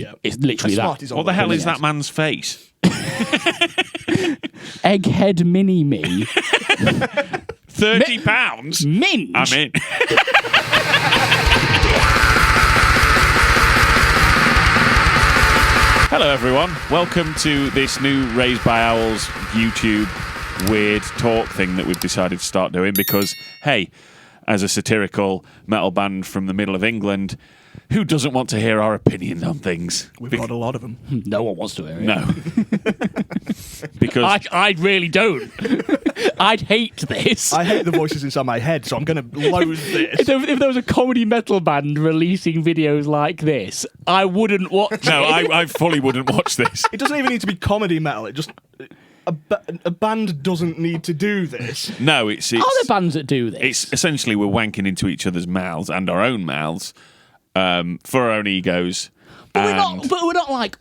Yeah. It's literally that. Smarties on What the hell is Yes. that man's face? Egghead mini-me. £30? Minge. I'm in. Hello, everyone. Welcome to this new Raised by Owls YouTube weird talk thing that we've decided to start doing because, hey, as a satirical metal band from the middle of England, who doesn't want to hear our opinion on things? We've got a lot of them. No one wants to hear it. No. Because I really don't. I'd hate this. I hate the voices inside my head, so I'm going to loathe this. If there was a comedy metal band releasing videos like this, I wouldn't watch no, it. I fully wouldn't watch this. It doesn't even need to be comedy metal. It just... A band doesn't need to do this. No, it's Are there bands that do this? it's essentially we're wanking into each other's mouths and our own mouths for our own egos. But and we're not like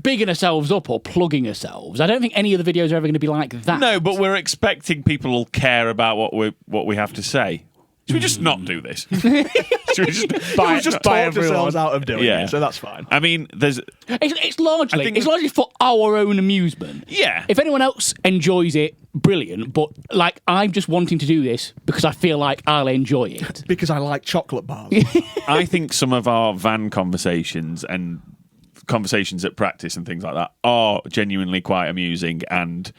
bigging ourselves up or plugging ourselves. I don't think any of the videos are ever going to be like that. no, but we're expecting people will care about what we have to say. Should we just not do this? Should we just Buy- We just buy talked ourselves everyone. out of doing Yeah. it, so that's fine. I mean, there's It's largely I think it's largely for our own amusement. yeah. If anyone else enjoys it, brilliant. But like, I'm just wanting to do this because I feel like I'll enjoy it. Because I like chocolate bars. I think some of our van conversations and conversations at practice and things like that are genuinely quite amusing and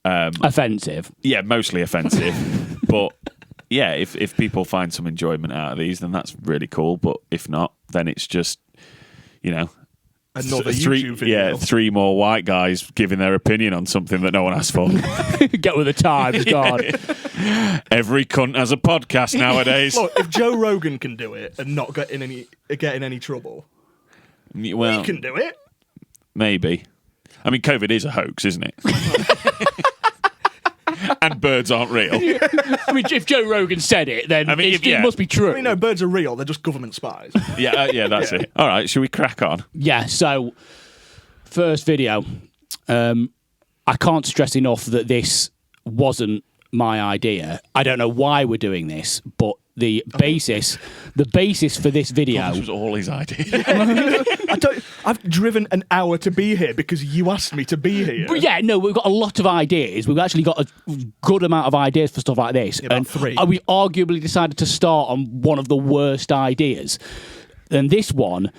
Offensive. yeah, mostly offensive. But yeah, if people find some enjoyment out of these, then that's really cool. But if not, then it's just, you know, Another YouTube video. three more white guys giving their opinion on something that no one asked for. Get with the times, God. Every cunt has a podcast nowadays. Look, if Joe Rogan can do it and not get in any trouble, Well, we can do it. maybe. I mean, COVID is a hoax, isn't it? And birds aren't real. I mean, if Joe Rogan said it, then I mean, it must be true. I mean, no, birds are real. They're just government spies. Yeah, that's it. All right, should we crack on? Yeah, so first video. I can't stress enough that this wasn't my idea. I don't know why we're doing this, but the basis for this video. This was all his idea. I've driven an hour to be here because you asked me to be here. But yeah, no, we've got a lot of ideas. We've actually got a good amount of ideas for stuff like this. About and 3. We arguably decided to start on one of the worst ideas. And this one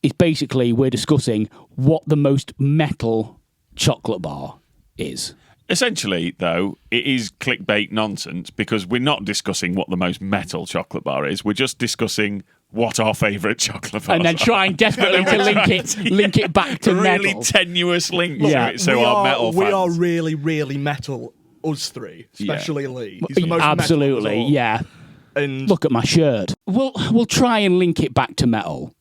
is basically we're discussing what the most metal chocolate bar is. Essentially, though, it is clickbait nonsense because we're not discussing what the most metal chocolate bar is. We're just discussing what our favourite chocolate bars And then are. trying desperately to link it back to a really metal. tenuous link Yeah. to it. So our metal we fans. are really, really metal. Us three, especially Lee. He's the most Absolutely, metal of us all. yeah. And Look at my shirt. We'll try and link it back to metal.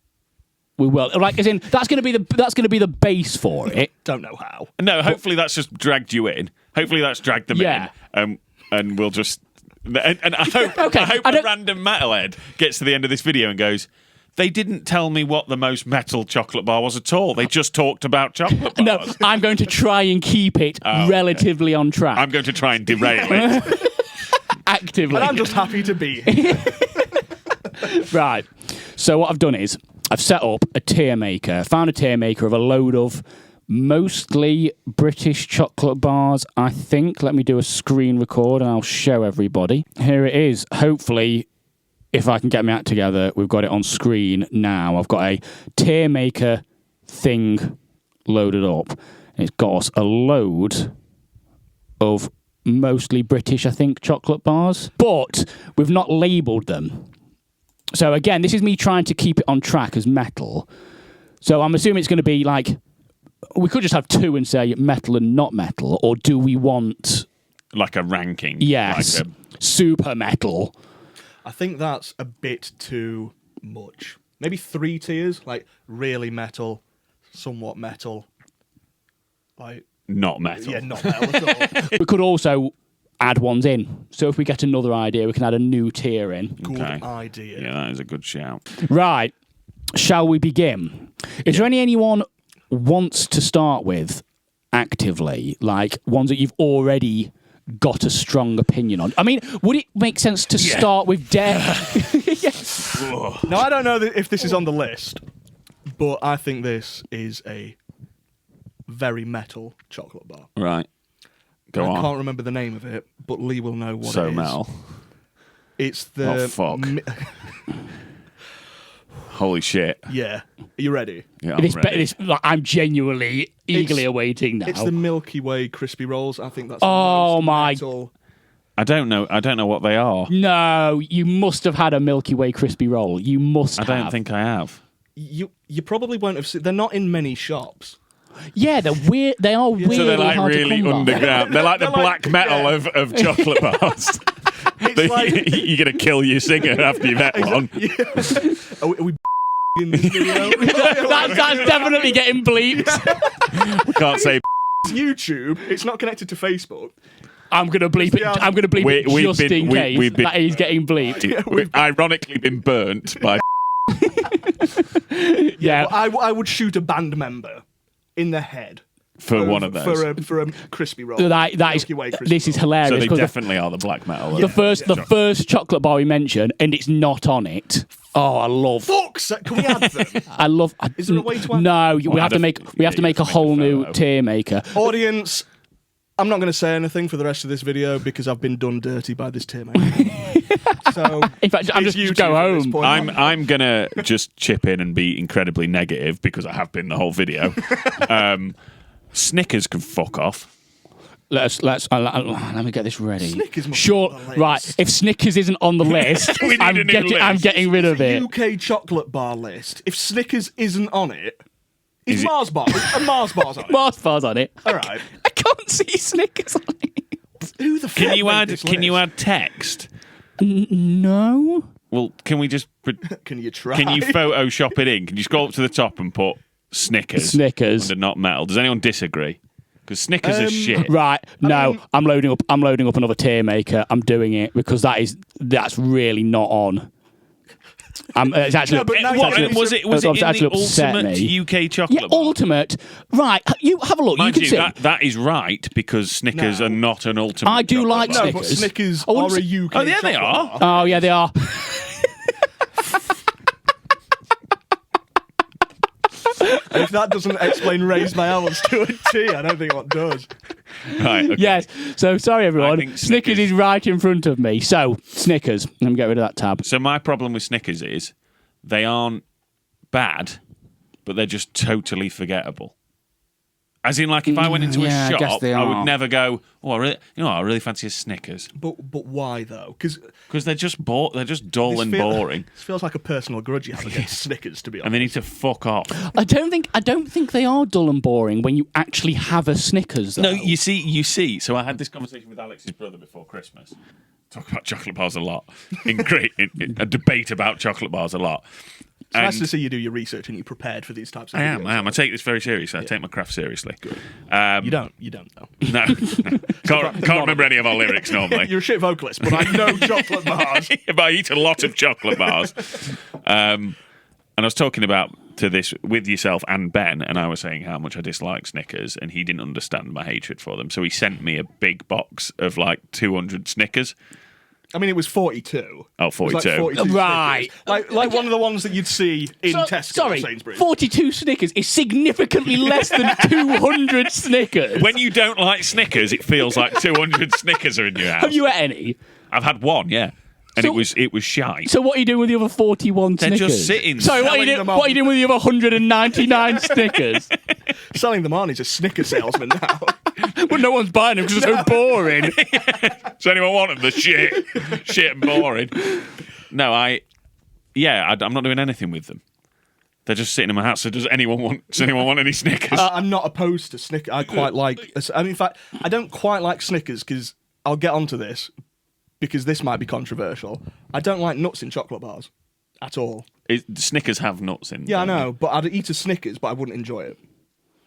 We will, like, as in that's going to be the base for it. don't know how. No, hopefully that's just dragged you in. Hopefully that's dragged them Yeah. in. And we'll just... And I hope, Okay, I hope I a don't- random metalhead gets to the end of this video and goes, they didn't tell me what the most metal chocolate bar was at all. They just talked about chocolate bars. No, I'm going to try and keep it relatively on track. I'm going to try and derail it. Actively. And I'm just happy to be here. Right. So what I've done is I've set up a tier maker. Found a tier maker of a load of mostly British chocolate bars, I think. Let me do a screen record and I'll show everybody. Here it is. Hopefully, if I can get my act together, we've got it on screen now. I've got a tier maker thing loaded up. It's got us a load of mostly British, I think, chocolate bars. But we've not labelled them. So again, this is me trying to keep it on track as metal. So I'm assuming it's going to be like, we could just have 2 and say metal and not metal, or do we want... Like a ranking. Yes, Like super metal. I think that's a bit too much. Maybe 3 tiers, like really metal, somewhat metal, like not metal. yeah, not metal at all. We could also add ones in. So if we get another idea, we can add a new tier in. Good Okay. idea. Yeah, that is a good shout. Right. Shall we begin? Is there anyone wants to start with actively, like ones that you've already got a strong opinion on? I mean, would it make sense to start with Dare? Now, I don't know if this is on the list, But I think this is a very metal chocolate bar. Right. Go on. I can't remember the name of it, but Lee will know what So it is. metal. It's the... Oh, fuck. Holy shit. Yeah. Are you ready? Yeah, I'm ready. I'm genuinely eagerly awaiting now. It's the Milky Way crispy rolls. I think that's Oh, the most my... metal. I don't know what they are. No, you must have had a Milky Way crispy roll. You must I don't think I have. You probably won't have seen... They're not in many shops. Yeah, they're weird. They are weirdly So they're like hard really to come by. underground. They're like the black metal of chocolate bars. It's like... You're going to kill your singer after you've had one. Yeah. Are we in this video? That's definitely getting bleeped. We can't say. It's YouTube. It's not connected to Facebook. I'm gonna bleep it. I'm gonna bleep it We've just been- in we- case we've been- that he's getting bleeped. We've ironically been burnt by. Yeah, I would shoot a band member in the head For one of those. for a crispy roll. that is. Milky Way crispy This is roll. hilarious. So they 'cause definitely are the black metal. the first chocolate bar we mentioned, and it's not on it. Oh, I love. Fuck's sake, can we add them? I love. Is there a way to add? No, we Well, have to make. We have to make a whole new tier maker. Audience, I'm not going to say anything for the rest of this video because I've been done dirty by this team. So, In fact, I'm it's just YouTube go at this home. point. I'm gonna just chip in and be incredibly negative because I have been the whole video. Snickers can fuck off. Let me get this ready. Snickers must Sure, be on the list. right. If Snickers isn't on the list, We need a new list. I'm getting rid of it. UK chocolate bar list. If Snickers isn't on it, Is is it- Mars bar? Are Mars bars on it? Mars bars on it. All right. I can't see Snickers on it. Who the fuck Can you made add? this Can you list? add text? No. Well, can we just? Can you try? Can you Photoshop it in? Can you scroll up to the top and put Snickers? Snickers. Under not metal. Does anyone disagree? Because Snickers are shit. Right. No, mean- I'm loading up another tier maker. I'm doing it because that's really not on. It's actually. No, but now it's you're actually- getting Was it in it's actually the upset ultimate me. UK chocolate Yeah, bar? ultimate. Right. You have a look. Mind you you, can see. that is right because Snickers No. are not an ultimate. I do chocolate like bar. No, but Snickers. Snickers I are wouldn't a say- UK. Oh, yeah, they chocolate are. bar. Oh yeah, they are. And if that doesn't explain raise my hours to a T, I don't think what does. Right. Okay. Yes. So sorry I everyone. think Snickers is right in front of me. So Snickers. Let me get rid of that tab. So my problem with Snickers is they aren't bad, but they're just totally forgettable. As in, like, if I went into Yeah, a I guess shop, they I would are. never go, oh, I really fancy a Snickers. But why though? Because Because they're just they're just dull and boring. This feels like a personal grudge you have against Snickers, to be honest. And they need to fuck off. I don't think they are dull and boring when you actually have a Snickers. Though. No, you see. So I had this conversation with Alex's brother before Christmas. Talk about chocolate bars a lot. In a debate about chocolate bars a lot. It's nice to see you do your research and you're prepared for these types of I videos. am. I take this very seriously. I take my craft seriously. You don't though. No. Can't remember any of our lyrics normally. You're a shit vocalist, but I know chocolate bars. But I eat a lot of chocolate bars. And I was talking to this with yourself and Ben, and I was saying how much I dislike Snickers, and he didn't understand my hatred for them. So he sent me a big box of like 200 Snickers. I mean, it was 42. Oh, It was 42. like 42 Right. Snickers. Like one of the ones that you'd see in Tesco or Sorry, Sainsbury's. 42 Snickers is significantly less than 200 Snickers. When you don't like Snickers, it feels like 200 Snickers are in your house. Have you had any? I've had one, yeah. And So- it was shy. So what are you doing with the other 41 They're Snickers? just sitting, Sorry, what are, selling them what are you on. doing with the other 199 Snickers? Selling them on, he's a Snicker salesman now. Well, no one's buying them because they're so boring. Does anyone want them? The shit and boring. No, I'm not doing anything with them. They're just sitting in my house. So does anyone want any Snickers? I'm not opposed to Snickers. I quite like... I mean, in fact, I don't quite like Snickers because I'll get onto this because this might be controversial. I don't like nuts in chocolate bars at all. Snickers have nuts in. Yeah, I don't they? know, but I'd eat a Snickers, but I wouldn't enjoy it.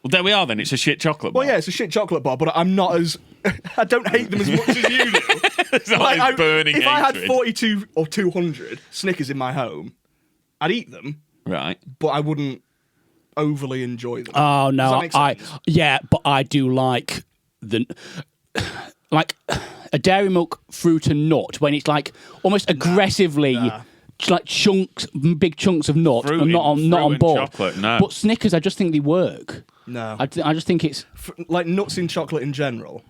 Well, there we are then. It's a shit chocolate bar. Well, yeah, it's a shit chocolate bar, but I'm not as... I don't hate them as much as you do. It's not like burning if I had hatred. 42 or 200 Snickers in my home, I'd eat them, Right. but I wouldn't overly enjoy them. Oh Does no, that make sense? yeah, but I do like like a dairy milk fruit and nut when it's like almost aggressively like chunks, big chunks of nut. Fruit I'm not on and board. chocolate, no. But Snickers, I just think they work. No. I just think it's Like nuts in chocolate in general.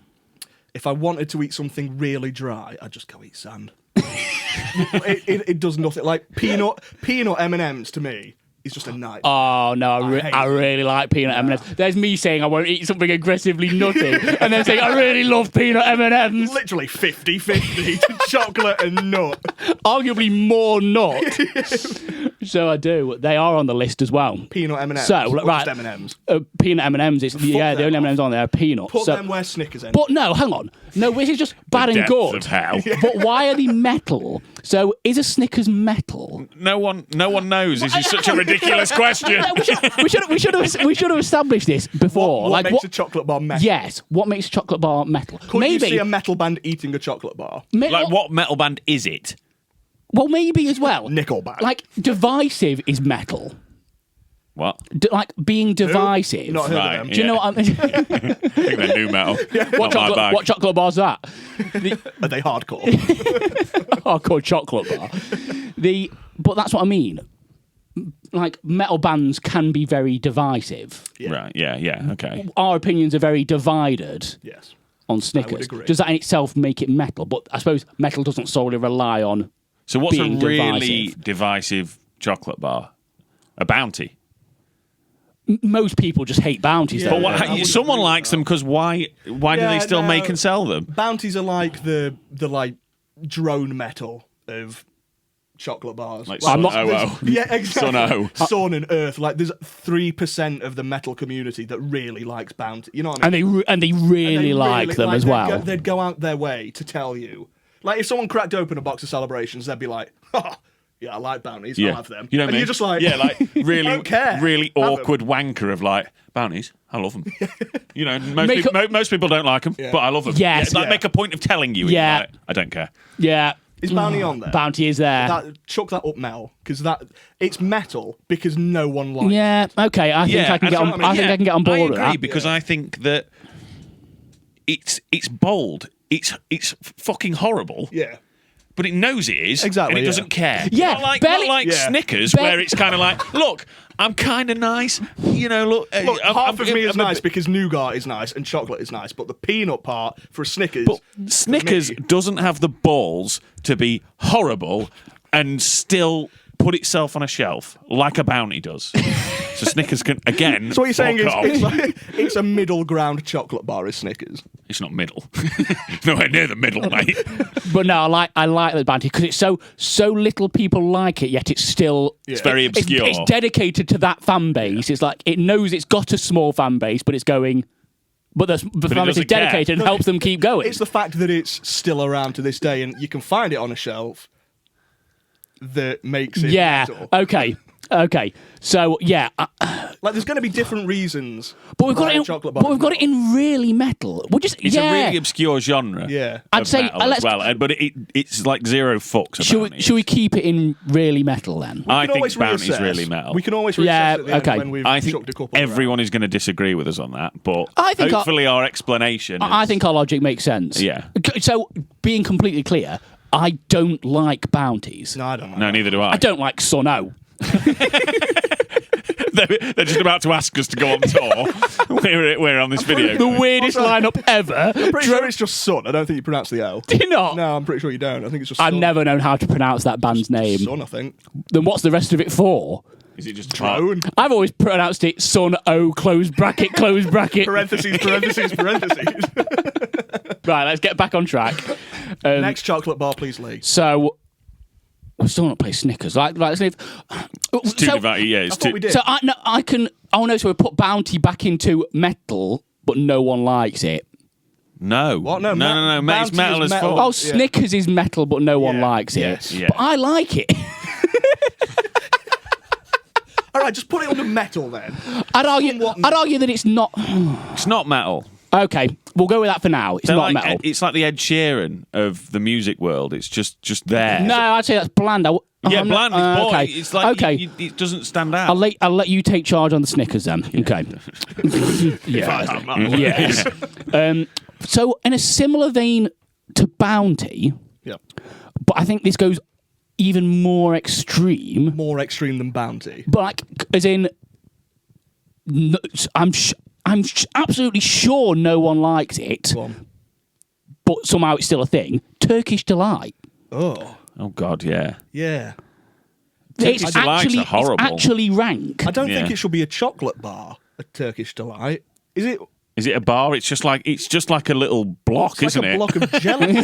If I wanted to eat something really dry, I'd just go eat sand. it does nothing. Like peanut M&Ms to me is just a night. Oh no, I really like peanut M&Ms. There's me saying I won't eat something aggressively nutty, and then saying I really love peanut M&Ms. Literally 50-50 to chocolate and nut. Arguably more nut. So I do. They are on the list as well. Peanut M&Ms. So or right, just M&Ms. Peanut M&Ms. It's the only M&Ms on there are peanut. Put so, them where Snickers end. but no, hang on. No, this is just bad and depths good. of hell. But why are they metal? So is a Snickers metal? No one knows. This is such a ridiculous question. we should have established this before. What makes a chocolate bar metal? Yes. What makes a chocolate bar metal? Could you see a metal band eating a chocolate bar? Like, what metal band is it? Well, maybe as well. Nickelback. Like divisive is metal. What? Like being divisive. Not heard Right, of them. Do you know what I mean? I think they're new metal. What chocolate bar's that? Are they hardcore? Hardcore chocolate bar. But that's what I mean. Like metal bands can be very divisive. Yeah. Right, yeah, okay. Our opinions are very divided Yes. on Snickers. agree. Does that in itself make it metal? But I suppose metal doesn't solely rely on. So what's a being really divisive chocolate bar? A Bounty. Most people just hate bounties. Yeah. though. But I wouldn't someone agree with likes them because why do they still no. make and sell them? Bounties are like the like drone metal of chocolate bars. Like I'm not- Yeah, exactly. Sun-O. Sun and Earth. Like there's 3% of the metal community that really likes Bounty. You know what I mean? And they really like them as well. They'd go out their way to tell you. Like if someone cracked open a box of Celebrations, they'd be like, "Ha, yeah, I like Bounties. I'll have them." You know what I and mean? you're just like, yeah, like really, don't care. really Have awkward wanker of like Bounties. I love them. You know, Make most people don't like them, but I love them. Yes. Yeah, like make a point of telling you. Yeah. Like, I don't care. Yeah. Is Bounty on there? Bounty is there. Chuck that up, Mel, because it's metal because no one likes. Yeah, okay. I think I can get on. I think I can get on board I with agree that. because I think that it's bold. It's fucking horrible. Yeah. But it knows it is, Exactly, and it yeah. doesn't care. Yeah, not barely- like Yeah. Snickers, where it's kind of like, look, I'm kind of nice, you know. Look, Look, half of me is I'm a nice bit- because nougat is nice and chocolate is nice, but the peanut part for a Snickers. But Snickers me- doesn't have the balls to be horrible and still put itself on a shelf like a Bounty does. So Snickers can again. So what you're saying is fuck off. it's a middle ground chocolate bar is Snickers. It's not middle. Nowhere near the middle, mate. But no, I like the Bounty because it's so little people like it, yet it's still It's very obscure. It's dedicated to that fan base. It's like it knows it's got a small fan base, but it's going. But the fan base is doesn't care. dedicated and helps them keep going. It's the fact that it's still around to this day and you can find it on a shelf that makes it yeah. metal. Okay. So yeah, Like there's going to be different reasons. but we've got why it. a In, chocolate bar but we've is got it in really metal. We'll just It's yeah. a really obscure genre. Yeah. I'd of say, metal as let's- well, but it's like zero fucks about Should it. we keep it in really metal then? I We can think always Bounty's reassess. really metal. We can always reassess Yeah, at the end okay. when we've I chucked think a couple everyone is going to disagree with us on that, but I think hopefully our explanation. I is- think our logic makes sense. Yeah. So being completely clear, I don't like bounties. No, I don't know. No, neither do I. I don't like Sun-O. They're just about to ask us to go on tour. we're on this video. The weirdest lineup ever. Pretty sure it's just Sun. I don't think you pronounce the L. Do you not? No, I'm pretty sure you don't. I think it's just I've Sun. never known how to pronounce that band's name. Sun, I think. Then what's the rest of it for? Is it just Drone. I've always pronounced it Sun-O, close bracket, close bracket. Parentheses, parentheses, parentheses. Right, let's get back on track. Next chocolate bar, please, Lee. So, we're still not playing Snickers. Let's leave. It's too divided. Yeah, it's I thought too. we did. So I can. Oh no! So we put Bounty back into metal, but no one likes it. No. What? No, no. Mate, it's Bounty metal is as metal. fuck. Oh, Yeah. Snickers is metal, but no one Yeah, likes it. yes. Yeah. But I like it. All right, just put it under metal then. I'd argue. Somewhat- I'd argue that it's not. It's not metal. Okay, we'll go with that for now. It's They're not like, metal. It's like the Ed Sheeran of the music world. It's just there. No, I'd say that's bland. Yeah, I'm bland. not- It's boy. okay. It's like okay. it doesn't stand out. I'll let you take charge on the Snickers then. Okay. Yeah. Yes. So in a similar vein to Bounty, Yep. but I think this goes even more extreme. More extreme than Bounty. But like, as in, I'm absolutely sure no one likes it, Go on. but somehow it's still a thing. Turkish Delight. Oh. Oh God, yeah. Yeah. Turkish Delight's are horrible. It's actually rank. I don't think Yeah. it should be a chocolate bar, a Turkish Delight. Is it? Is it a bar? It's just like a little block, It's isn't like a it? block of gelatin.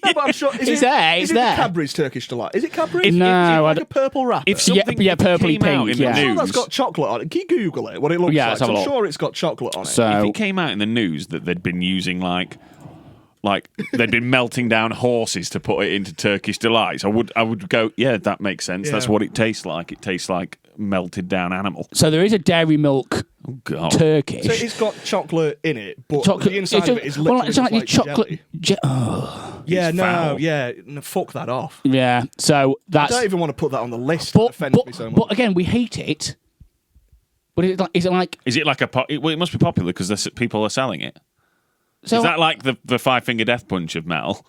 No, but I'm sure. Is It's it, there, Is it's it there. the Cadbury's Turkish Delight? Is it Cadbury's? No, Is it I like don't- a purple wrapper? If something yeah, purpley came out pink, in the yeah. I'm sure news, that's got chocolate on it. Can you Google it? What it looks Yeah, like? let's have a I'm look. sure it's got chocolate on it. if So it came out in the news that they'd been using like they'd been melting down horses to put it into Turkish Delights, I would go, yeah, that makes sense. Yeah. That's what it tastes like. It tastes like melted down animal. there is a dairy milk Oh God. Turkish. So it's got chocolate in it, but chocolate. the inside of it is literally it's like your just chocolate. jelly. Yeah, It's no, foul. yeah, no, fuck that off. Yeah, so I that's. don't even want to put that on the list. It offends me so much. But again, we hate it. But is it like? Is it like it must be popular because people are selling it. So Is that like the five-finger death punch of metal?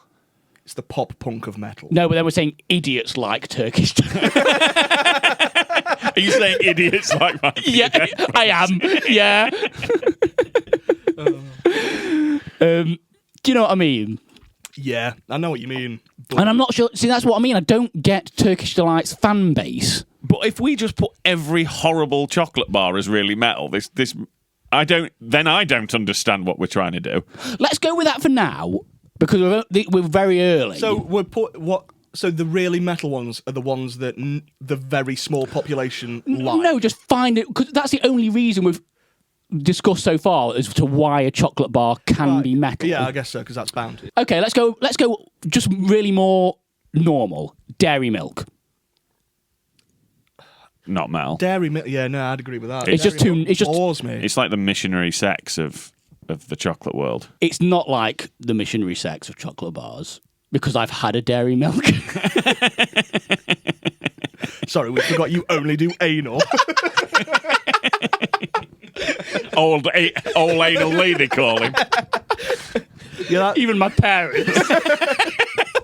It's the pop punk of metal. no, but then we're saying idiots like Turkish. Are you saying idiots like that? Yeah, I am. Yeah. Do you know what I mean? Yeah, I know what you mean. But And I'm not sure. See, that's what I mean. I don't get Turkish Delight's fan base. But if we just put every horrible chocolate bar as really metal, I don't understand what we're trying to do. Let's go with that for now because we're very early. so we're put what? So the really metal ones are the ones that the very small population like. no, just find it because that's the only reason we've discussed so far as to why a chocolate bar can Right. be metal. Yeah, I guess so because that's Bounty. Okay, let's go just really more normal. Dairy milk. Not metal. Dairy milk. Yeah, no, I'd agree with that. It's just Dairy too- milk it's just- bores me. It's like the missionary sex of the chocolate world. It's not like the missionary sex of chocolate bars because I've had a dairy milk. Sorry, we forgot you only do anal. Old anal Lee, they call him. Yeah, Even my parents.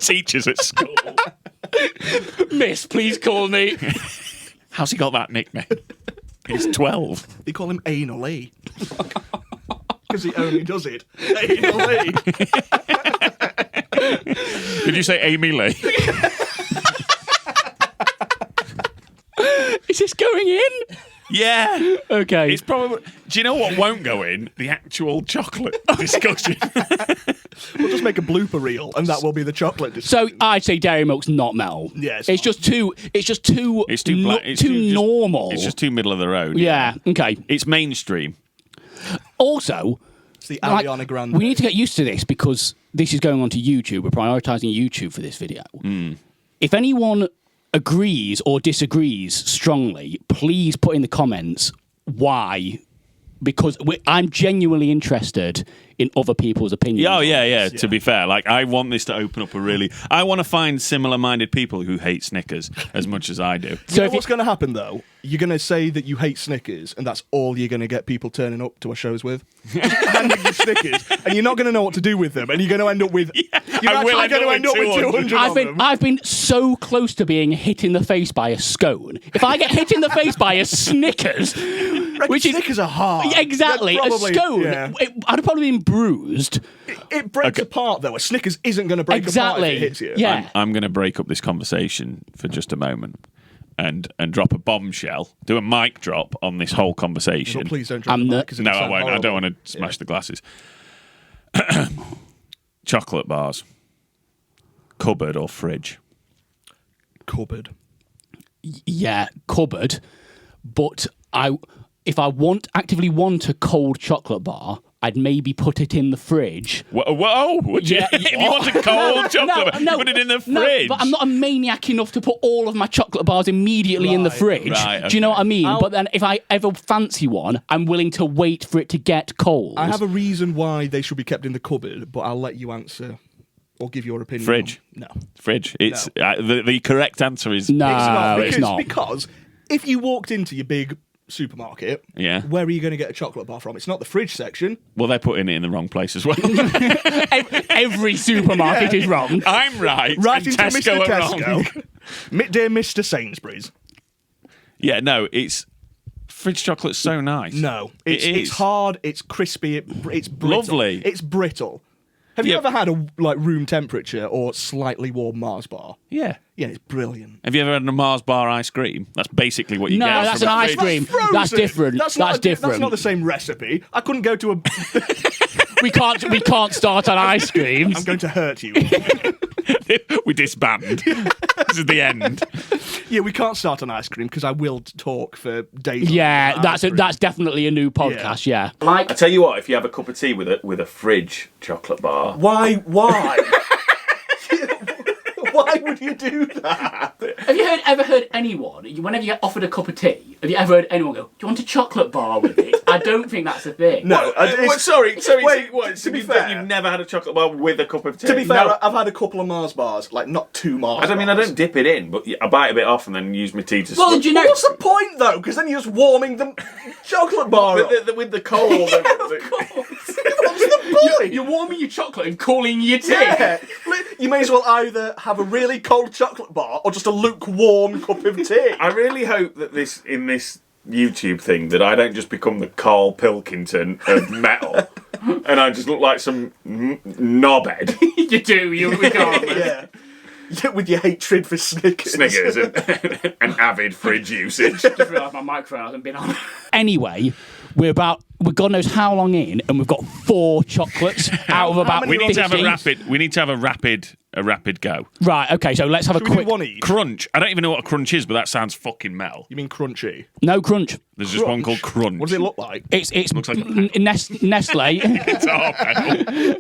Teachers at school. Miss, please call me. How's he got that nickname? He's 12. they call him Anal Lee. Because he only does it. Anal Lee. Did you say Amy Lee? Is this going in? Yeah. Okay. It's probably. Do you know what won't go in? The actual chocolate discussion. We'll just make a blooper reel, and that will be the chocolate So discussion. I'd say dairy milk's not metal. Yeah, it's it's not. just too. It's too black. It's too just- normal. It's just too middle of the road. yeah. Okay. It's mainstream. Also, It's the like, Ariana Grande. we need to get used to this because this is going on to YouTube. We're prioritising YouTube for this video. If anyone agrees or disagrees strongly, please put in the comments why. Because I'm genuinely interested in other people's opinions. Oh, yeah. To be fair, like, I want this to open up I want to find similar-minded people who hate Snickers as much as I do. You So know if what's going to happen, though? You're going to say that you hate Snickers, and that's all you're going to get people turning up to our shows with. Just handing you Snickers, and you're not going to know what to do with them, and you're going to end up with... You're I will actually end going to up end with up with 200 of them. I've been so close to being hit in the face by a scone. If I get hit in the face by a Snickers, which is Snickers are hard. Yeah, exactly, They're probably- a scone, yeah. I'd have probably been bruised. It breaks apart, though. A Snickers isn't going to break apart Exactly. if it hits you. Yeah. I'm going to break up this conversation for just a moment and drop a bombshell, do a mic drop on this whole conversation. But please don't drop I'm the the- mic, 'cause No, it'll I sound won't. I don't horrible. want to smash the glasses. Chocolate bars. Cupboard or fridge? Cupboard. Yeah, cupboard. But if I actively want a cold chocolate bar, I'd maybe put it in the fridge. Whoa! Would you? Yeah, If you want a cold chocolate bar, put it in the No, fridge. but I'm not a maniac enough to put all of my chocolate bars immediately in the Right, fridge. right, Do you know okay. what I mean? I'll- But then if I ever fancy one, I'm willing to wait for it to get cold. I have a reason why they should be kept in the cupboard, but I'll let you answer or give your opinion. Fridge. No. Fridge. It's the correct answer is No, It's not, it's not. because if you walked into your big supermarket, Yeah. where are you going to get a chocolate bar from? It's not the fridge section. Well, they're putting it in the wrong place as well. Every supermarket is wrong. I'm right. Right and into Tesco Mr. are wrong. Tesco. Dear Mr. Sainsbury's. Yeah, no, it's fridge chocolate's so nice. No, It it's is. hard. It's crispy. It's brittle. Lovely. It's brittle. Have you ever had a room temperature or slightly warm Mars bar? Yeah. Yeah, it's brilliant. Have you ever had a Mars bar ice cream? That's basically what you No, get. that's from an a ice fridge. cream. Frozen. That's different. That's That's different. not the same recipe. I couldn't go to a. We can't start on ice creams. I'm going to hurt you. We disband. This is the end. Yeah, we can't start on ice cream because I will talk for days. Yeah, on that's ice cream. that's definitely a new podcast. Yeah. I tell you what, if you have a cup of tea with a fridge chocolate bar, Why? Why would you do that? Have you ever heard anyone, whenever you get offered a cup of tea, have you ever heard anyone go, "Do you want a chocolate bar with it?" I don't think that's a thing. No, sorry. Wait, What, to be fair, you've never had a chocolate bar with a cup of tea? to be fair, No. I've had a couple of Mars bars, like not 2 Mars. I mean, I bars. don't dip it in, but I bite a bit off and then use my tea to. Well, swirl. do you know? What's the point though? Because then you're just warming the chocolate bar up. with the cold. What's the point? You're warming your chocolate and cooling your tea. Yeah. You may as well either have a really cold chocolate bar or just a lukewarm cup of tea. I really hope that in this YouTube thing that I don't just become the Carl Pilkington of metal and I just look like some knobhead. You do. You regardless. Yeah. Yeah, with your hatred for Snickers. Snickers and avid fridge usage. Just realised my microphone hasn't been on. Anyway, we're God knows how long in, and we've got 4 chocolates out of about. many We need to have a 50. rapid go. Right. Okay. So let's have Should a we quick do one each? Crunch. I don't even know what a crunch is, but that sounds fucking metal. You mean crunchy? No crunch. There's just one called crunch. What does it look like? It's Looks like Nestle. It's all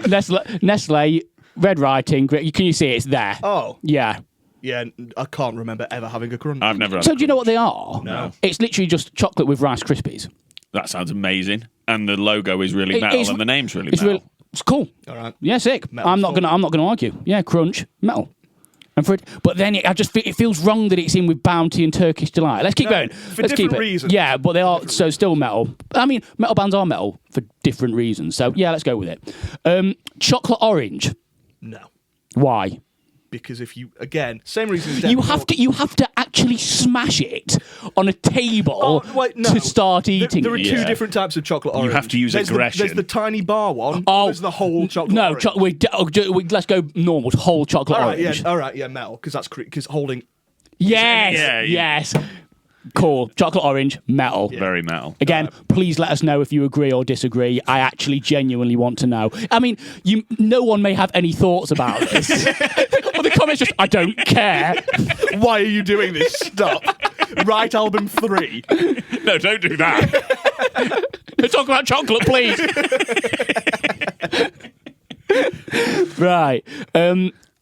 metal. Nestle. Red writing. Can you see it? It's there. Oh. Yeah. Yeah, I can't remember ever having a crunch. I've never had So a do you know crunch. what they are? No. It's literally just chocolate with Rice Krispies. That sounds amazing. And the logo is really metal and the name's really It's metal. it's cool. All right. Yeah, sick. Metal I'm not gonna argue. Yeah, crunch, metal. And but then it feels wrong that it's in with Bounty and Turkish Delight. Let's keep going. for Let's keep different it. reasons. Yeah, but they are so still metal. I mean, metal bands are metal for different reasons. So yeah, let's go with it. Chocolate orange. No. Why? Because if you, again, same reason as You have to actually smash it on a table to start eating There are it. 2 Yeah. different types of chocolate orange. have to use aggression. There's the tiny bar one. Oh, There's the whole chocolate No, orange. let's go normal. Whole chocolate All right, orange. yeah, all right, yeah, metal, because that's because holding. Yes, Yeah, yes. Cool. Chocolate orange, metal. Very metal. Again, please let us know if you agree or disagree. I actually genuinely want to know. I mean, no one may have any thoughts about this. Or the comments just, I don't care. Why are you doing this? Stop. Write album 3. No, don't do that. Let's talk about chocolate, please. Right.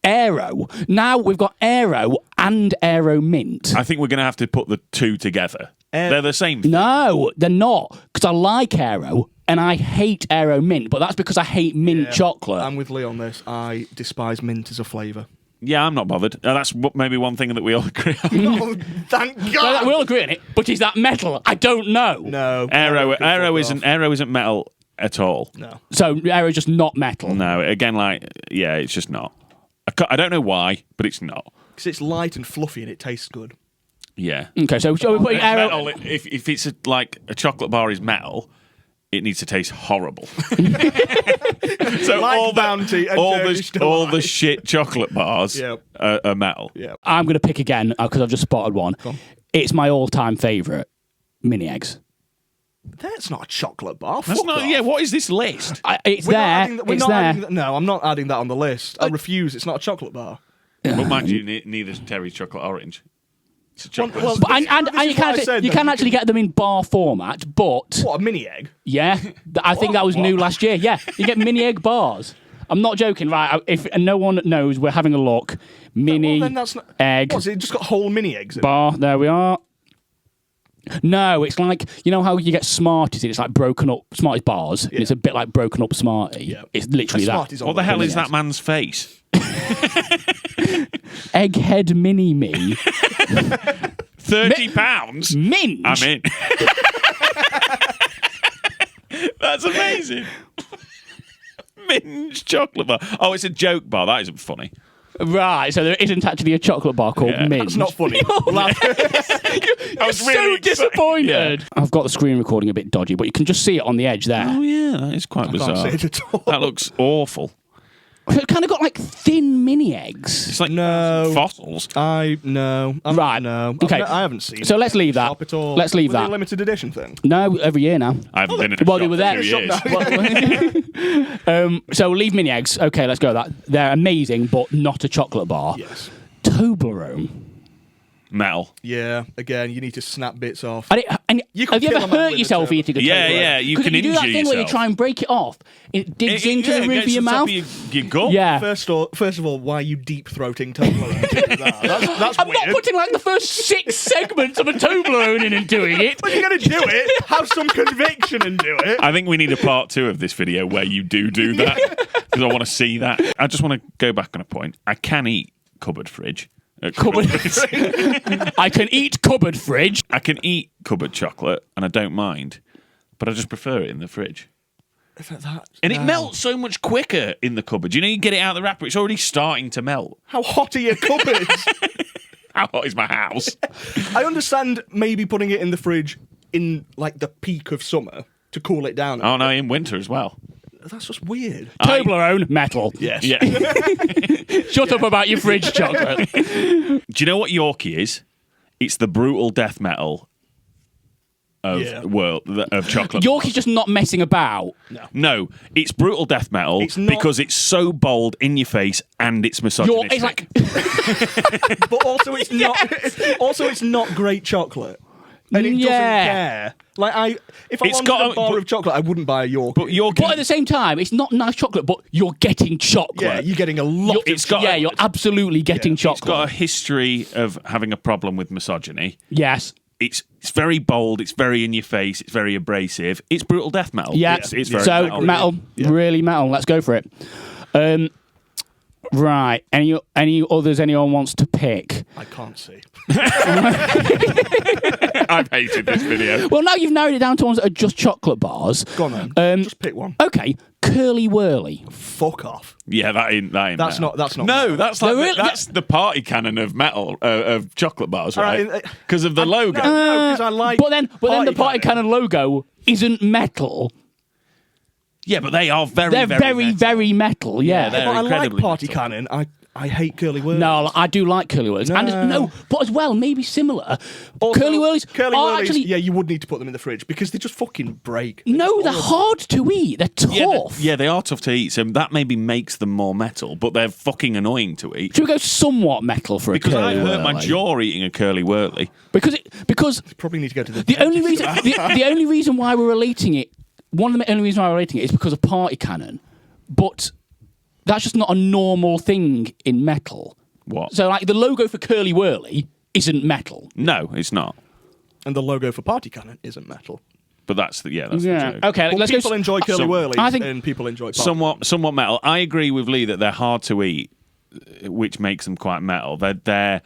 Aero. Now we've got Aero and Aero Mint. I think we're going to have to put the 2 together. They're the same thing. No, they're not. Because I like Aero and I hate Aero Mint, but that's because I hate mint chocolate. I'm with Lee on this. I despise mint as a flavour. Yeah, I'm not bothered. That's maybe one thing that we all agree on. Oh, thank God. We all agree on it, but is that metal? I don't know. No. Aero isn't metal at all. No. So Aero's just not metal. No, again, it's just not. I don't know why, but it's not. Because it's light and fluffy and it tastes good. Yeah. Okay, so shall we put Aero? Metal, if it's like a chocolate bar is metal, it needs to taste horrible. So Like Bounty and Turkish all the Delight. shit chocolate bars Yep. are metal. Yeah. I'm going to pick again because I've just spotted one. It's my all-time favourite, mini eggs. That's not a chocolate bar. That's Fuck not. off. Yeah. What is this list? It's We're not there. adding that- we're It's not there. adding that- No, I'm not adding that on the list. I refuse. It's not a chocolate bar. Well, mind you, neither is Terry's chocolate orange. It's a chocolate. well, But, and This you is what I can said, you though. can actually get them in bar format, but What, a mini egg? yeah, I think that was new last year. Yeah, you get mini egg bars. I'm not joking, right? If no one knows, we're having a look. Mini Well, then that's not. egg What's it just got whole mini eggs in it? bar. There we are. No, it's like, you know how you get Smarties and it's like broken up Smarties bars? And it's a bit like broken up Smartie. Yeah. It's literally that. Smarties on What the hell mini is that man's face? Egghead mini me. £30? Minge. I'm in. That's amazing. Minge chocolate bar. Oh, it's a joke bar. That isn't funny. Right, so there isn't actually a chocolate bar called Mint. That's not funny. I was so really disappointed. I've got the screen recording a bit dodgy, but you can just see it on the edge there. Oh yeah, that is quite I bizarre. can't see it at all. That looks awful. So it's kind of got like thin mini eggs. It's like No. fossils. Right. No. Okay. I haven't seen So it let's leave that. shop at all. Let's leave Was it that. a limited edition thing? No, every year now. I haven't been in a Well, shop they were there. for 2 years. So we'll leave mini eggs. Okay, let's go with that. They're amazing, but not a chocolate bar. Yes. Toblerone. Metal. Yeah. Again, you need to snap bits off. And You have could you kill ever a man hurt with a yourself Toblerone. eating a Toblerone? Yeah, you can you do that injure thing where you yourself. try and break it off. It digs into the roof of your mouth. Your gut. Yeah. First of all, why are you deep throating Toblerone? That's I'm weird. not putting like the first 6 segments of a Toblerone in and doing it. But you're going to do it. Have some conviction and do it. I think we need a part 2 of this video where you do that because I want to see that. I just want to go back on a point. I can eat cupboard fridge. Cupboard I can eat cupboard fridge. I can eat cupboard chocolate and I don't mind, but I just prefer it in the fridge. And it melts so much quicker in the cupboard. You know, you get it out of the wrapper, it's already starting to melt. How hot are your cupboards? How hot is my house? I understand maybe putting it in the fridge in like the peak of summer to cool it down. Oh no, in winter as well. That's just weird. Toblerone, metal. Yes. Yeah. Shut up about your fridge chocolate. Do you know what Yorkie is? It's the brutal death metal of of chocolate. Yorkie's just not messing about. No, it's brutal death metal It's not- because it's so bold in your face and it's misogynistic. It's like But also it's not it's not great chocolate. And it doesn't care. Like if I It's wanted got a bar but- of chocolate, I wouldn't buy a Yorkie. But Yorkie, but at the same time, it's not nice chocolate, but you're getting chocolate. yeah, you're getting a lot. It's of got- Yeah, you're absolutely getting it's chocolate. got a history of having a problem with misogyny. Yes. It's very bold. It's very in your face. It's very abrasive. It's brutal death metal. Yeah. It's very so metal. Really metal. Let's go for it. Right. Any others anyone wants to pick? I can't see. I've hated this video. Well, now you've narrowed it down to ones that are just chocolate bars. Go on then. Just pick one. Okay, Curly Whirly. Fuck off. Yeah, that ain't That's metal. not No, metal. that's like really- that's the party cannon of metal of chocolate bars, right, right? Because of the logo. No, because I like. But then the Party Cannon logo isn't metal. Yeah, but they are very, They're very, very metal. metal. Yeah. they're But I like incredibly Party metal. Cannon. I hate Curly Whirlies. No, I do like Curly Whirlies. No. But as well, maybe similar. Also, Curly Whirlies Curly are Whirlies, actually... yeah, you would need to put them in the fridge because they just fucking break. No, they're hard to eat. They're tough. Yeah, they are tough to eat, so that maybe makes them more metal, but they're fucking annoying to eat. Should we go somewhat metal for Because a I Curly hurt my Whirly? jaw eating a curly whirly. Because Probably need to go to the. the only reason the only reason why we're relating it, one of the only reasons why we're relating it is because of Party Cannon, but that's just not a normal thing in metal. What? So like the logo for Curly Whirly isn't metal. No, it's not. And the logo for Party Cannon isn't metal. But that's the joke. Okay, But let's people go. enjoy Curly Whirlies, I think- and people enjoy Party. Somewhat metal. I agree with Lee that they're hard to eat, which makes them quite metal. They're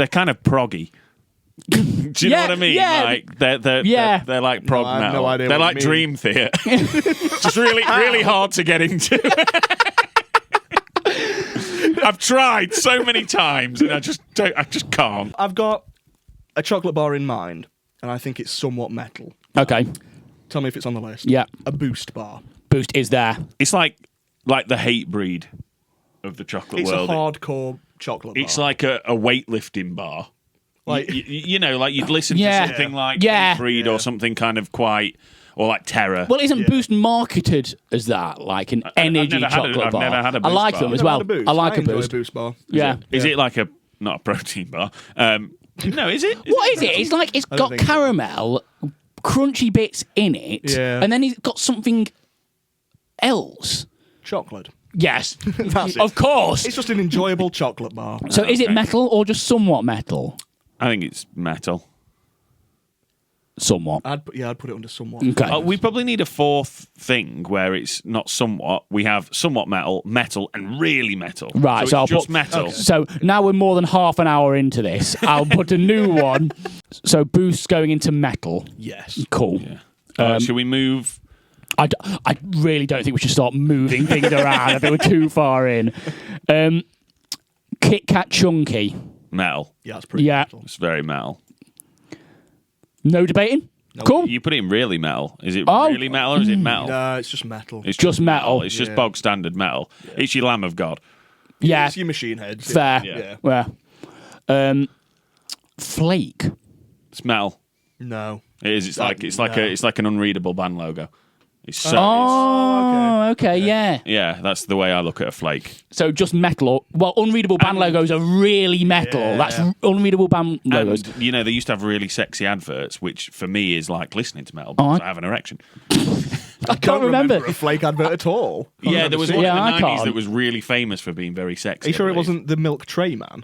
kind of proggy. Do you know what I mean? yeah. Like they're like prog I have metal. no idea They're what like you mean. Dream Theater. Just really hard to get into. I've tried so many times and I just can't. I've got a chocolate bar in mind, and I think it's somewhat metal. Okay, Tell me if it's on the list. yeah. A Boost bar. Boost is there. It's like the hate breed of the chocolate It's world. a hardcore chocolate bar. It's like a weightlifting bar. Like- You know, like you'd listen Yeah. to something like Yeah. Hate Breed or something kind of quite, or like Terror. Well, isn't Boost marketed as that, like an energy never had chocolate I've bar? never had a I Boost like bar. them as Never well. had a Boost. I like a enjoy Boost. a Boost bar. Yeah. Is it like not a protein bar? No, is it? What is it? It's like it's don't got think so. caramel, crunchy bits in it, Yeah. and then it's got something else. Chocolate. Yes, That's it. of course. It's just an enjoyable chocolate bar. So is it Okay. metal or just somewhat metal? I think it's metal. Somewhat. I'd put it under somewhat. Okay. We probably need a fourth thing where it's not somewhat. We have somewhat metal, and really metal. Right, so So, I'll it's just put- metal. So now we're more than half an hour into this. I'll put a new one. So Boost's going into metal. Yes. Cool. Should we move? I really don't think we should start moving things around. I think we're too far in. KitKat Chunky. Metal. Yeah, that's pretty Yeah. metal. It's very metal. No debating? Nope. Cool. You put it in really metal. Is it Oh. really metal or is it metal? No, it's just metal. It's Just metal. It's just Yeah. bog standard metal. It's your Lamb of God. Yeah. It's your machine heads. Fair. Yeah. Yeah. Flake. It's metal. No. It is. It's like an unreadable band logo. It's so. Oh, okay, yeah. Yeah, that's the way I look at a flake. So just metal. Well, unreadable band logos are really metal. Yeah. That's unreadable band logos. And, you know, they used to have really sexy adverts, which for me is like listening to metal because I have an erection. I can't remember. a Flake advert at all. Yeah, there was one Yeah, in I the 90s can't. that was really famous for being very sexy. Are you sure I it believe. wasn't the Milk Tray Man?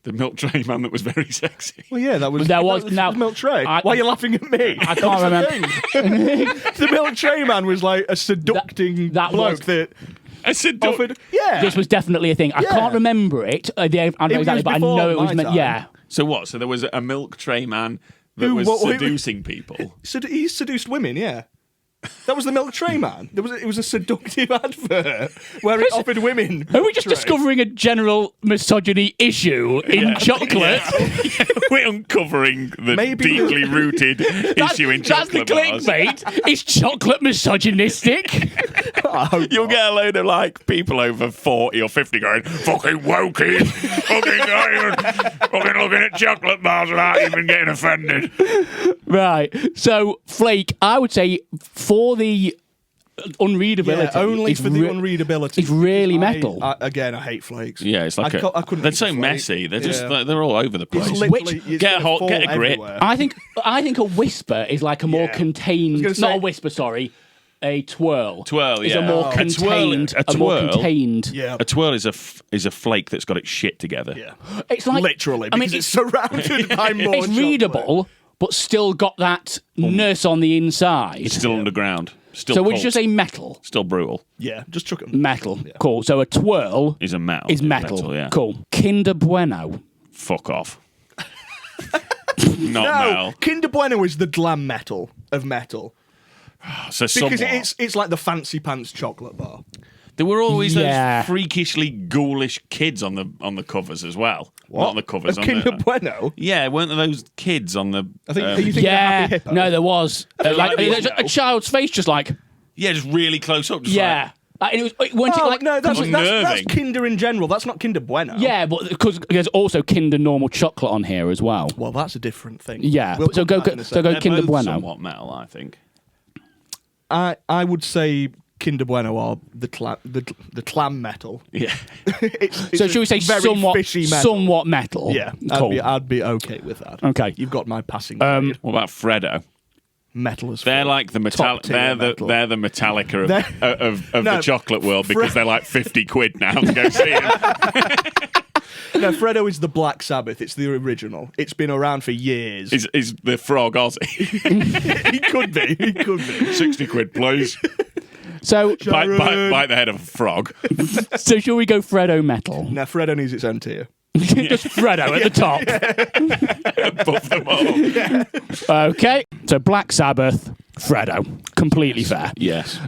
The milk tray man that was very sexy? Well, yeah, that was. There was- that now- the Milk Tray. I- Why are you laughing at me? I can't remember. The Milk Tray Man was like a seducting That bloke was- that I said, offered. Yeah. This was definitely a thing. I Yeah. can't remember it. I don't know was exactly, but I before know it was my meant. time. Yeah. So what? So there was a milk tray man that Who- was what- seducing people. He seduced women, yeah. That was the Milk Tray Man. It was a seductive advert where it offered women. Are we just tray. discovering a general misogyny issue in chocolate? We're uncovering the Maybe deeply rooted issue in That's the chocolate bars. clickbait. Is chocolate misogynistic? You'll get a load of like people over 40 or 50 going, fucking wokies, fucking looking at chocolate bars without even getting offended. Right. So, Flake, I would say for the unreadability. Yeah, only it's for the unreadability. it's really I- metal. Again, I hate flakes. Yeah, it's like I couldn't they're eat so a flake. messy. They're just Yeah. they're all over the place. It's literally, it's Get a gonna hold- get fall a grip. everywhere. I think a whisper is like a more Yeah. contained. gonna say- Not a whisper, sorry. A twirl. Twirl, is yeah. a more Oh. contained. A A more twirl- contained. Yeah. A twirl is a flake that's got its shit together. Yeah. It's like Literally, I mean, because it's surrounded by more it's chocolate. readable, but still got that nurse on the inside. It's still underground. Still So would you cold. just say metal? Still brutal. Yeah, just chuck it. Metal. Cool. So a twirl Is a metal. is metal. Yeah. Cool. Kinder Bueno. Fuck off. Not No, metal. Kinder Bueno is the glam metal of metal So because somewhat. it's like the fancy pants chocolate bar. There were always Yeah. those freakishly ghoulish kids on the covers as well. Not on the covers. Of On Kinder the, Bueno. yeah, weren't there those kids on the? I think. Are you thinking of Yeah. Happy Hippo? No, there was. like Like, the there's a window. child's face just like, Yeah, just really close up. Just yeah. And it weren't it Oh, like, no, that's unnerving. Kinder in general. That's not Kinder Bueno. yeah, but because there's also Kinder normal chocolate on here as well. Well, that's a different thing. Yeah, We'll so come go to that in a so go second. They're Kinder both Bueno. somewhat metal, I think. I would say Kinder Bueno are the clam metal. Yeah. It's So a should we say very somewhat fishy metal. somewhat metal? Yeah, Cool. I'd be okay with that. Okay. You've got my passing grade. What about Freddo? Metal as They're fuck. like the Top tier they're metal. the Metallica of No, the chocolate world because Fre- they're like 50 quid now to go see them. No, Freddo is the Black Sabbath. It's the original. It's been around for years. Is the frog Aussie? He could be. He could be. 60 quid, please. So Bite the head of a frog. so shall we go Freddo metal? Now, Freddo needs its own tier. Just Freddo at the top. Above them all. Okay. So Black Sabbath, Freddo. Completely fair. Yes.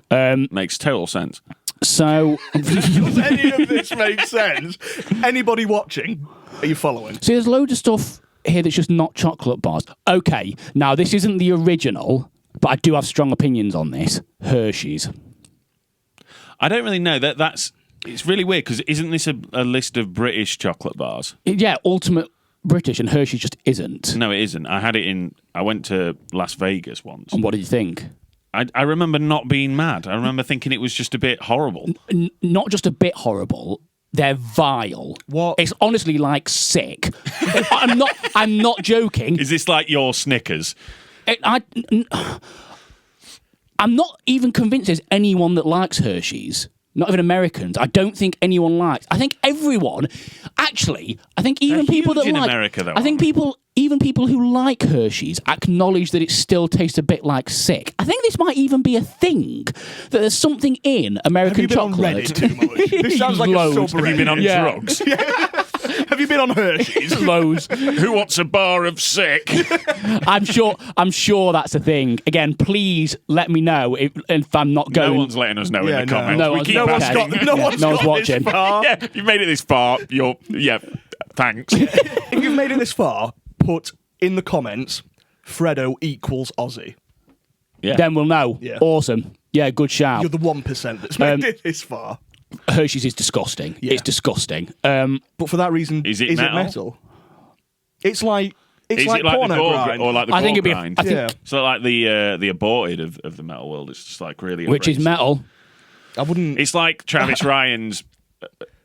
Makes total sense. So Does any of this make sense? Anybody watching? Are you following? see, there's loads of stuff here that's just not chocolate bars. Okay, now this isn't the original, but I do have strong opinions on this. Hershey's. I don't really know. It's really weird because isn't this a list of British chocolate bars? Yeah, ultimate British, and Hershey's just isn't. No, it isn't. I went to Las Vegas once. And what did you think? I remember not being mad. I remember thinking it was just a bit horrible. Not just a bit horrible. They're vile. What? It's honestly like sick. I'm not joking. Is this like your Snickers? I'm not even convinced there's anyone that likes Hershey's. Not even Americans. I don't think anyone likes. I think everyone. Actually, I think even They're people huge that in like. America, though, I think even people who like Hershey's acknowledge that it still tastes a bit like sick. I think this might even be a thing. That there's something in American Have you been chocolate. on Reddit too much? This sounds like Loads. a subreddit. Have you been on Yeah. drugs? Have you been on Hershey's? Loads. Who wants a bar of sick? I'm sure that's a thing. Again, please let me know if I'm not going. No one's letting us know Yeah, in the no. comments. No We one's- keep no one's asking. got- No one's No one's got watching. this far. Yeah, if you've made it this far, thanks. If you've made it this far, put in the comments, Fredo equals Aussie. Yeah. Then we'll know. Yeah. Awesome. Yeah, good shout. You're the 1% that's made it this far. Hershey's is disgusting. Yeah. It's disgusting. But for that reason, Is it metal? It's like Is like it like the porno gore grind. or like the I think gore it'd be. grind? I think, Yeah. So like the aborted of the metal world. It's just like really. which is embraced. metal. I wouldn't It's like Travis Ryan's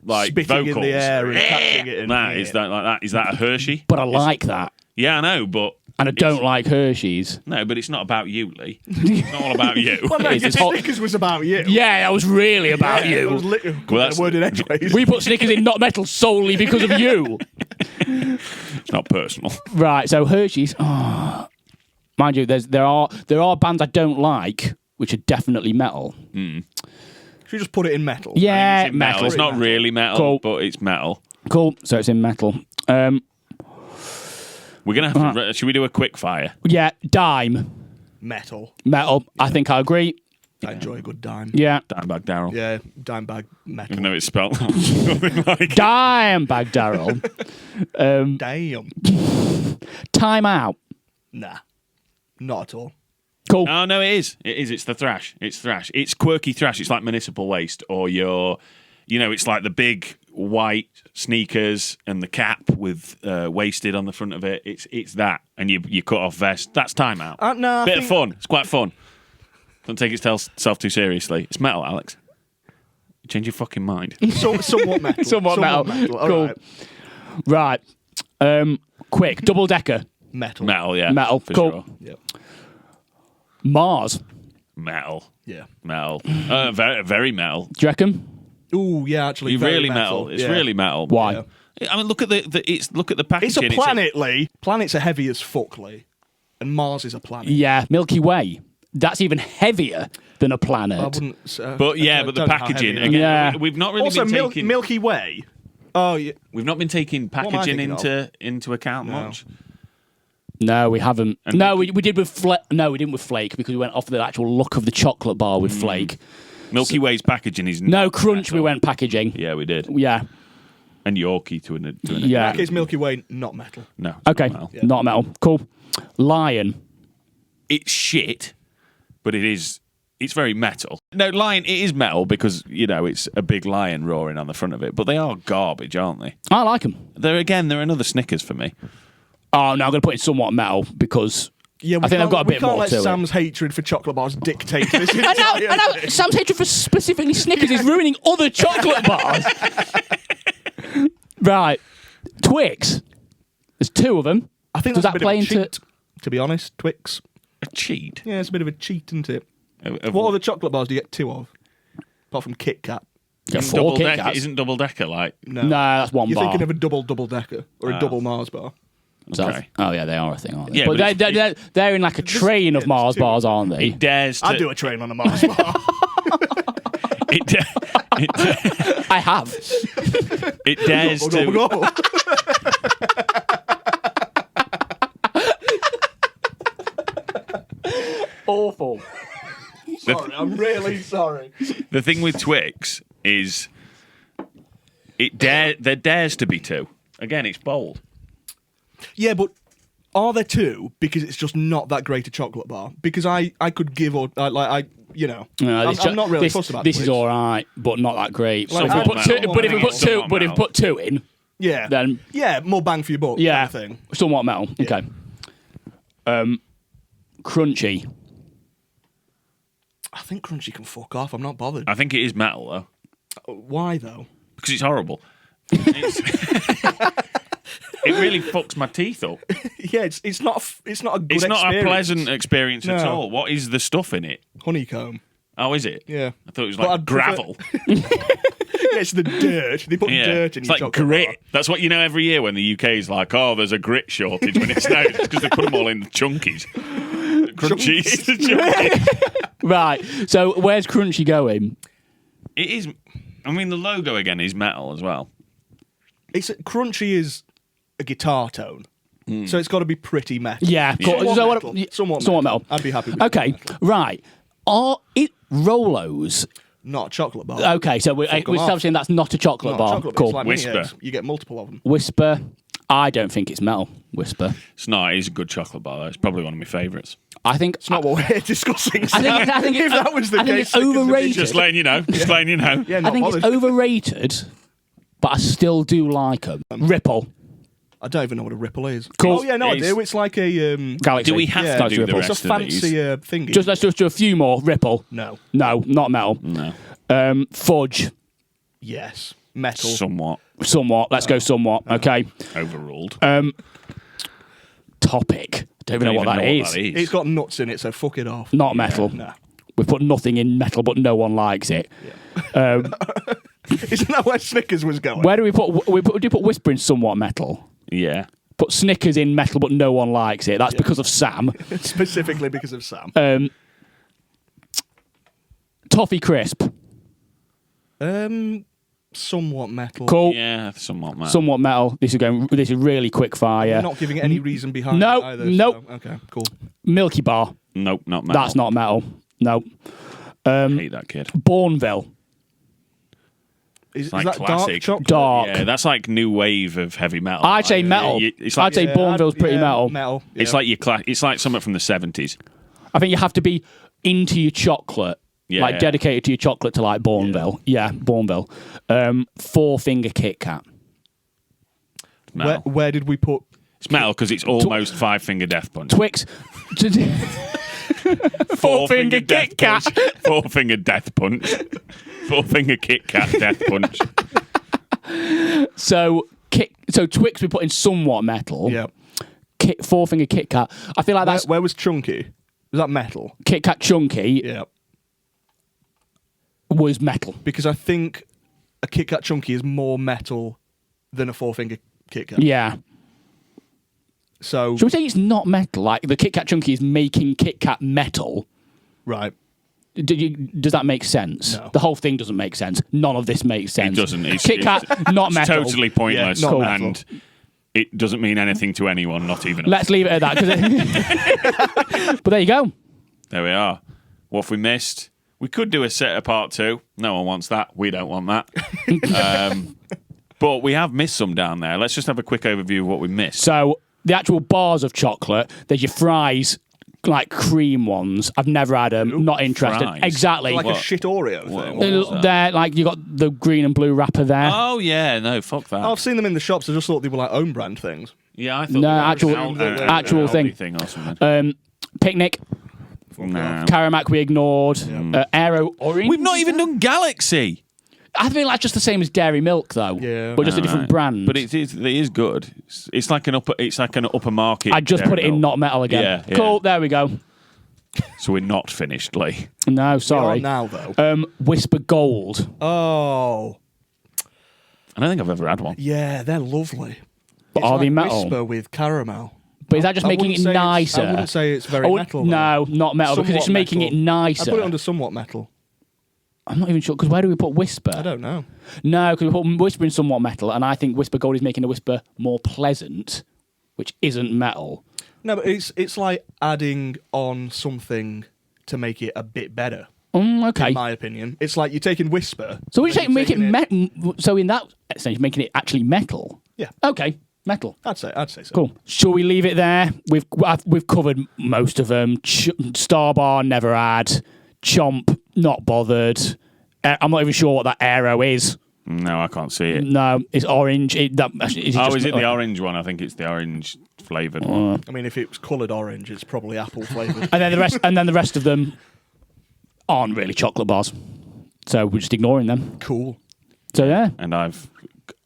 like spitting vocals. in the air and catching it. Is that like that? Is that a Hershey? But I like that. Yeah, I know, but And I don't like Hershey's. no, but it's not about you, Lee. It's not all about you. Well, no, It's your hot- Snickers was about you. Yeah, that was really about It was you. literally Well, that's- worded anyways. We put Snickers in not metal solely because of you. It's not personal. Right, so Hershey's. Oh, mind you, there are bands I don't like, which are definitely metal. Should we just put it in metal? Yeah, It's in metal. It's not really metal, Cool. but it's metal. Cool. So it's in metal. We're gonna have to. Should we do a quick fire? Yeah, dime. Metal. Metal. I think I agree. I enjoy a good dime. Yeah. Dimebag Daryl. Yeah, dime bag metal. Even though it's spelled something like. Dime bag Daryl. Damn. Time out. Nah. Not at all. Cool. Oh no, it is. It is. It's the thrash. It's thrash. It's quirky thrash. It's like Municipal Waste, or it's like the big white sneakers and the cap with wasted on the front of it. It's that, and you cut off vest. That's Time Out. No, Bit of fun. It's quite fun. Don't take itself too seriously. It's metal, Alex. Change your fucking mind. Somewhat metal. Somewhat metal. All Cool. right. Right. Quick. Double decker. Metal. Metal, yeah. Metal. For Cool. sure. Yep. Mars. Metal. Yeah. Metal. Very, very metal. Do you reckon? Ooh, yeah, actually. You very really metal. It's yeah. really metal. Why? Yeah. I mean, look at look at the packaging. It's a planet, Lee. Planets are heavy as fuck, Lee. And Mars is a planet. Yeah. Milky Way. That's even heavier than a planet. I wouldn't. But yeah, I but the don't know how packaging heavy again. Yeah. We've not really Also, been taking. Milky Way. Oh, yeah. We've not been taking am I packaging thinking into account No. much. No, we haven't. And No, we did with No, we didn't with Flake because we went off the actual look of the chocolate bar with Flake. Milky Way's packaging is No, not Crunch. metal. We went packaging. Yeah, we did. Yeah. And Yorkie to an Yeah. It's Milky Way, not metal. No. it's Okay. not metal. Yeah. Not metal. Cool. Lion. It's shit, but it's very metal. No, lion, it is metal because, it's a big lion roaring on the front of it, but they are garbage, aren't they? I like them. They're another Snickers for me. Oh, no, I'm going to put in somewhat metal because Yeah, I think they've got a bit more We can't to let it. Sam's hatred for chocolate bars dictate this. I know. Sam's hatred for specifically Snickers is ruining other chocolate bars. Right. Twix. There's two of them. I think Does that's that a bit play of a into- cheat, to be honest, Twix. A cheat. Yeah, it's a bit of a cheat, isn't it? Of What other chocolate bars do you get two of? Apart from KitKat. Get Isn't four double Kit decker, Kats. isn't double decker like? No. No, that's one You're bar. thinking of a double decker or a double Mars bar. So that's- Okay. Oh, yeah, they are a thing, aren't they? Yeah, but but they're in like a train of yeah, Mars there's two. bars, aren't they? Dares to. I'd do a train on a Mars bar. I have. It dares Go, to. go, go. Awful. Sorry, I'm really sorry. The thing with Twix is there dares to be two. Again, it's bold. Yeah, but are there two? Because it's just not that great a chocolate bar. Because I could give or I'm not really fussed about this Twix. is all right, but not that great. Like, so if we I put don't two, know. but if we put Somewhat two, but if we metal. put two in, Yeah. then Yeah, more bang for your buck. yeah, Kind of thing. somewhat metal. Okay. Crunchy. I think Crunchy can fuck off. I'm not bothered. I think it is metal though, Why though? because it's horrible. It really fucks my teeth up. Yeah, it's not a good It's not a experience. pleasant experience at No. all. What is the stuff in it? Honeycomb. Oh, is it? Yeah. I thought it was But like I'd prefer- gravel. Yeah, it's the dirt. They put Yeah. dirt in It's your like chocolate grit. bar. That's what every year when the UK is like, oh, there's a grit shortage when it snows. It's because they put them all in the chunkies. Crunchies. Right. So where's Crunchy going? It is. I mean, the logo again is metal as well. crunchy is a guitar tone, so it's got to be pretty metal. Yeah, cool. Somewhat metal. I'd be happy with Okay, metal. right. Are it Rolos? Not a chocolate bar. Okay, so we're establishing that's not a chocolate Not bar. a chocolate bar. Cool. It's like mini Whisper. eggs. You get multiple of them. Whisper. I don't think it's metal. Whisper. It's not. It is a good chocolate bar, though. It's probably one of my favourites. I think It's not what we're discussing. I think if that was the I think case, it's overrated. Just letting you know. Just letting you know. Yeah, I not think bothered. it's overrated, but I still do like them. Ripple. I don't even know what a ripple is. Cool. Oh yeah, no, I It's- do. It's like a Galaxy. Do we have Yeah, to do the Ripple. it's a rest of fancy these? thingy. Let's just do a few more. Ripple. No. No, not metal. No. Fudge. Yes. Metal. Somewhat Somewhat. Let's go somewhat. Okay. overruled. Topic. Don't even know what that is. It's got nuts in it, so fuck it off. Not metal. Nah. We put nothing in metal, but no one likes it. Isn't that where Snickers was going? Where do we put? Do you put Whisper in somewhat metal? Yeah. Put Snickers in metal, but no one likes it. That's because of Sam. Specifically because of Sam. Toffee Crisp. Somewhat metal. Cool. Yeah, somewhat, man. Somewhat metal. This is really quick fire. You're not giving any reason behind No, it either. nope. So, okay, cool. Milky Bar. Nope, not metal. That's not metal. No. I hate that kid. Bourneville. Is like that classic. dark chocolate? Dark. Yeah, that's like new wave of heavy metal. I'd say Like, metal. It's like, I'd say Bourneville's pretty metal. Metal. it's yeah. like your it's like something from the 70s. I think you have to be into your chocolate. Yeah, like yeah. dedicated to your chocolate to like Bourneville. Yeah, Bourneville. 4-finger Kit Kat. Metal. Where did we put? It's metal because it's almost five-finger death punch. Twix. Four-finger Kit Kat. Four-finger death punch. Four-finger Kit Kat death punch. So Twix we put in somewhat metal. Yeah. 4-finger Kit Kat. I feel like that's Where was Chunky? Was that metal? KitKat Chunky Yeah. was metal. Because I think a KitKat Chunky is more metal than a 4-finger Kit Kat. Yeah. So, Should we say it's not metal? Like the KitKat Chunky is making Kit Kat metal. right. Does that make sense? No. The whole thing doesn't make sense. None of this makes sense. It doesn't. It's, Kit Kat, not it's metal. totally pointless. Yeah, not and it doesn't mean anything to anyone, not even us. Let's leave it at that. 'Cause but there you go. There we are. What have we missed? We could do a set of part 2. No one wants that. We don't want that. But we have missed some down there. Let's just have a quick overview of what we missed. So the actual bars of chocolate, there's your fries, like cream ones. I've never had them. Not interested. fries? Exactly. Like a What? shit Oreo thing. What was that? They're like you got the green and blue wrapper there. Oh, yeah. No, fuck that. I've seen them in the shops. I just thought they were like own brand things. Yeah, I thought No, that was actual an thing. Aldi or something. Picnic, Nah. Caramac we ignored. Aero Orange. We've not even done Galaxy. I feel like just the same as Dairy Milk though. Yeah. But just a different brand. But it is good. It's like an upper market. I just put it in Dairy not metal again. Yeah, yeah. Cool, there we go. Milk. So we're not finished, Lee. No, They are sorry. now though. Whisper Gold. Oh, I don't think I've ever had one. yeah, they're lovely. But It's are they like metal? Whisper with caramel. But is that just I making wouldn't it say it's- nicer? I wouldn't say it's very Oh, metal. though. no, not metal, because it's Somewhat making metal. it nicer. I put it under somewhat metal. I'm not even sure, because where do we put Whisper? I don't know. No, because we put Whisper in somewhat metal, and I think Whisper Gold is making a Whisper more pleasant, which isn't metal. No, but it's like adding on something to make it a bit better. Okay. In my opinion, it's like you're taking Whisper. So would you say and make it taking metal? So in that sense, you're making it actually metal? Yeah, Okay, metal. I'd say so. Cool. Shall we leave it there? We've covered most of them. Star Bar, never had. Chomp, not bothered. I'm not even sure what that Aero is. No, I can't see it. No, it's orange. Is Is it the orange one? I think it's the orange flavoured one. I mean, if it was coloured orange, it's probably apple flavoured. And then the rest of them aren't really chocolate bars. So we're just ignoring them. Cool. So yeah. And I've.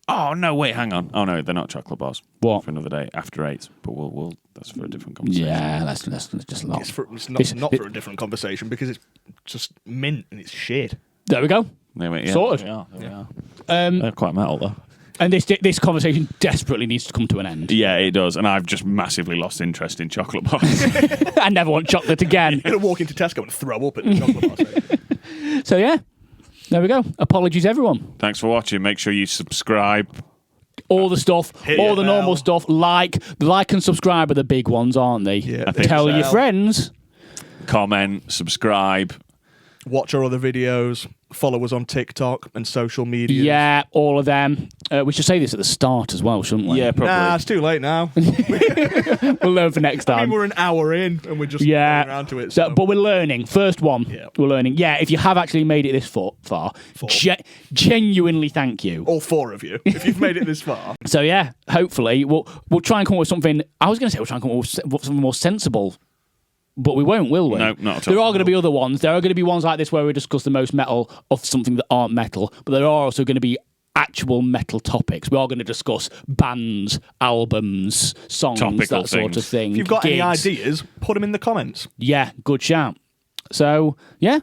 Oh no! Wait, hang on. Oh no, they're not chocolate bars. What? For another day after 8. But we'll. That's for a different conversation. Yeah, let's just not. It's This- not for a different conversation because it's just mint and it's shit. There we go. There we, yeah, Sorted. There we are. Um, They're quite metal though. and this conversation desperately needs to come to an end. Yeah, it does. And I've just massively lost interest in chocolate bars. I never want chocolate again. You're gonna walk into Tesco and throw up at the chocolate bar. So yeah, there we go. Apologies, everyone. Thanks for watching. Make sure you subscribe. all the stuff, all the normal bell. stuff. Like and subscribe are the big ones, aren't they? Yeah, I think Tell so. your friends. Comment, subscribe. Watch our other videos. Follow us on TikTok and social media. Yeah, all of them. We should say this at the start as well, shouldn't we? Yeah, probably. Nah, it's too late now. We'll learn for next time. I mean, we're an hour in and we're just getting around to it. So. But we're learning. First one, we're learning. Yeah, if you have actually made it this far, genuinely thank you. All 4 of you, if you've made it this far. So yeah, hopefully we'll try and come up with something. I was going to say we'll try and come up with something more sensible. But we won't, will we? No, not at all. There are going to be other ones. There are going to be ones like this where we discuss the most metal of something that aren't metal. But there are also going to be actual metal topics. We are going to discuss bands, albums, songs, Topical that sort of thing. If you've got any gigs. ideas, put them in the comments. Yeah, good shout. So, yeah,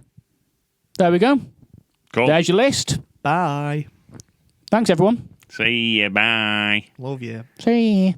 there we go. Cool. There's your list. Bye. Thanks, everyone. See you. Bye. Love you. See you.